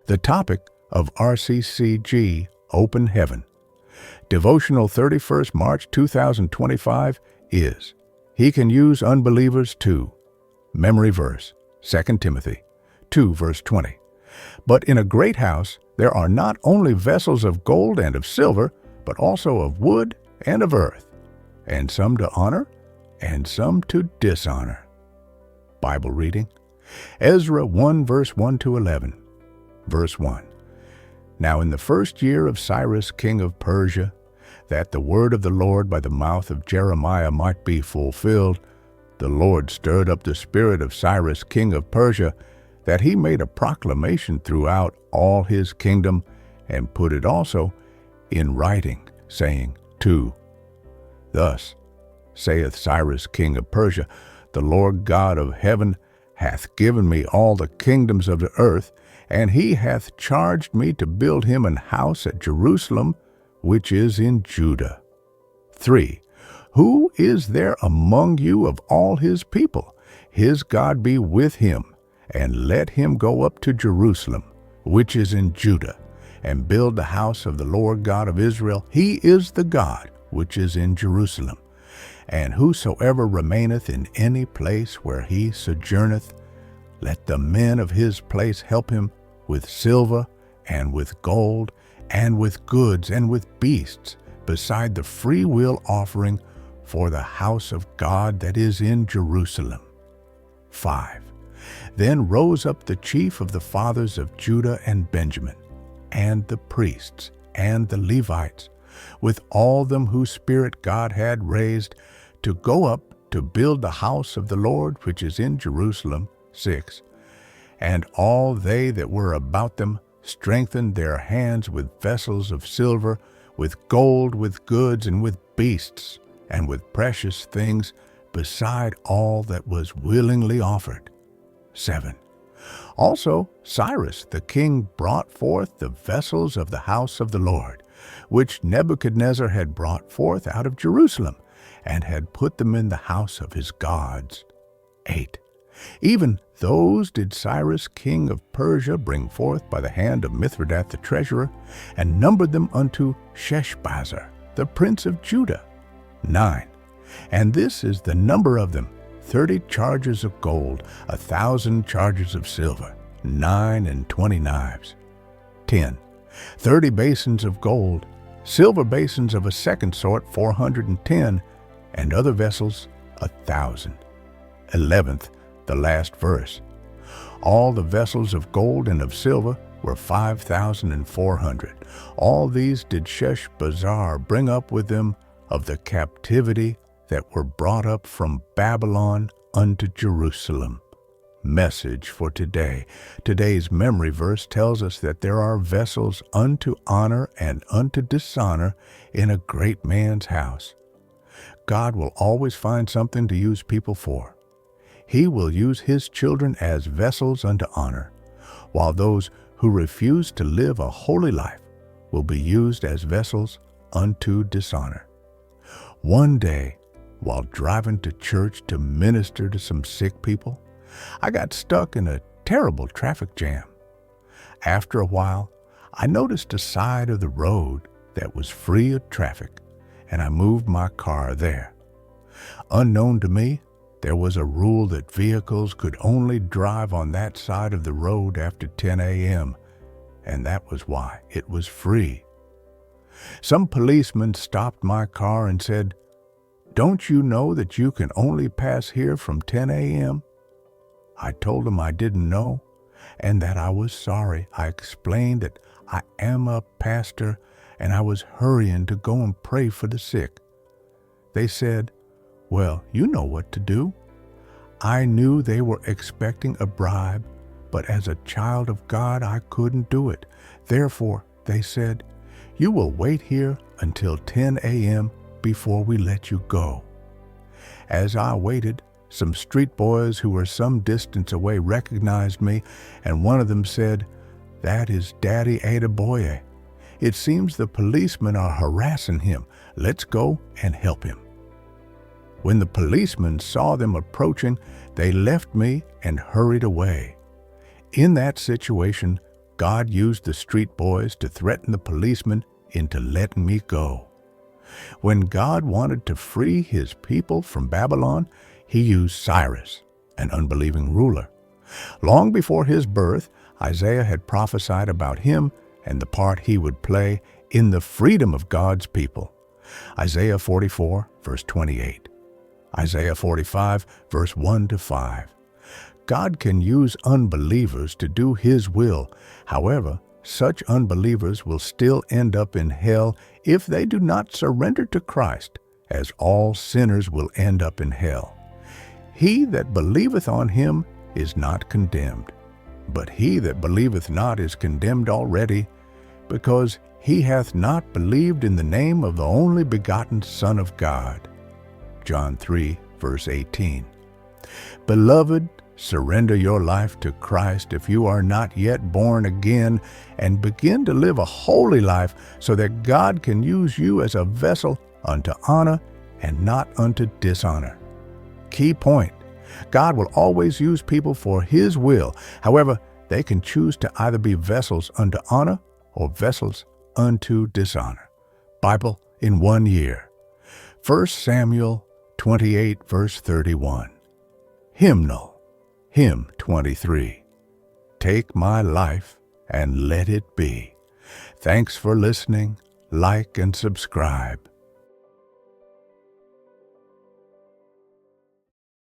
The topic of RCCG Open Heaven. Devotional 31st March 2025 is, He can use unbelievers too. Memory verse, 2 Timothy 2 verse 20. But in a great house there are not only vessels of gold and of silver, but also of wood and of earth, and some to honor and some to dishonor. Bible reading, Ezra 1 verse 1 to 11. Verse 1. Now in the first year of Cyrus king of Persia, that the word of the Lord by the mouth of Jeremiah might be fulfilled, the Lord stirred up the spirit of Cyrus king of Persia, that he made a proclamation throughout all his kingdom, and put it also in writing, saying, 2. Thus saith Cyrus king of Persia, the Lord God of heaven hath given me all the kingdoms of the earth, and he hath charged me to build him an house at Jerusalem, which is in Judah. 3. Who is there among you of all his people? His God be with him, and let him go up to Jerusalem, which is in Judah, and build the house of the Lord God of Israel. He is the God which is in Jerusalem. And whosoever remaineth in any place where he sojourneth, let the men of his place help him with silver, and with gold, and with goods, and with beasts, beside the free will offering for the house of God that is in Jerusalem. 5. Then rose up the chief of the fathers of Judah and Benjamin, and the priests, and the Levites, with all them whose spirit God had raised, to go up to build the house of the Lord which is in Jerusalem. 6. And all they that were about them strengthened their hands with vessels of silver, with gold, with goods, and with beasts, and with precious things, beside all that was willingly offered. 7. Also Cyrus the king brought forth the vessels of the house of the Lord, which Nebuchadnezzar had brought forth out of Jerusalem, and had put them in the house of his gods. 8. Even those did Cyrus king of Persia bring forth by the hand of Mithridath the treasurer, and numbered them unto Sheshbazzar, the prince of Judah. 9. And this is the number of them, 30 chargers of gold, 1,000 chargers of silver, 29 knives. 10. 30 basins of gold, silver basins of a second sort, 410, and other vessels, 1,000. 11th, the last verse. All the vessels of gold and of silver were 5,400. All these did Sheshbazzar bring up with them of the captivity that were brought up from Babylon unto Jerusalem. Message for today. Today's memory verse tells us that there are vessels unto honor and unto dishonor in a great man's house. God will always find something to use people for. He will use his children as vessels unto honor, while those who refuse to live a holy life will be used as vessels unto dishonor. One day, while driving to church to minister to some sick people, I got stuck in a terrible traffic jam. After a while, I noticed a side of the road that was free of traffic, and I moved my car there. Unknown to me, there was a rule that vehicles could only drive on that side of the road after 10 a.m., and that was why it was free. Some policemen stopped my car and said, "Don't you know that you can only pass here from 10 a.m.? I told them I didn't know, and that I was sorry. I explained that I am a pastor, and I was hurrying to go and pray for the sick. They said, "Well, you know what to do." I knew they were expecting a bribe, but as a child of God, I couldn't do it. Therefore, they said, "You will wait here until 10 a.m. before we let you go." As I waited, some street boys who were some distance away recognized me, and one of them said, "That is Daddy Adeboye. It seems the policemen are harassing him. Let's go and help him." When the policemen saw them approaching, they left me and hurried away. In that situation, God used the street boys to threaten the policemen into letting me go. When God wanted to free his people from Babylon, he used Cyrus, an unbelieving ruler. Long before his birth, Isaiah had prophesied about him and the part he would play in the freedom of God's people. Isaiah 44, verse 28. Isaiah 45, verse 1-5. God can use unbelievers to do his will. However, such unbelievers will still end up in hell if they do not surrender to Christ, as all sinners will end up in hell. He that believeth on him is not condemned, but he that believeth not is condemned already, because he hath not believed in the name of the only begotten Son of God. John 3, verse 18. Beloved, surrender your life to Christ if you are not yet born again, and begin to live a holy life so that God can use you as a vessel unto honor and not unto dishonor. Key point: God will always use people for his will. However, they can choose to either be vessels unto honor or vessels unto dishonor. Bible in 1 year. 1 Samuel 28, verse 31. Hymnal, Hymn 23. Take my life and let it be. Thanks for listening. Like and subscribe.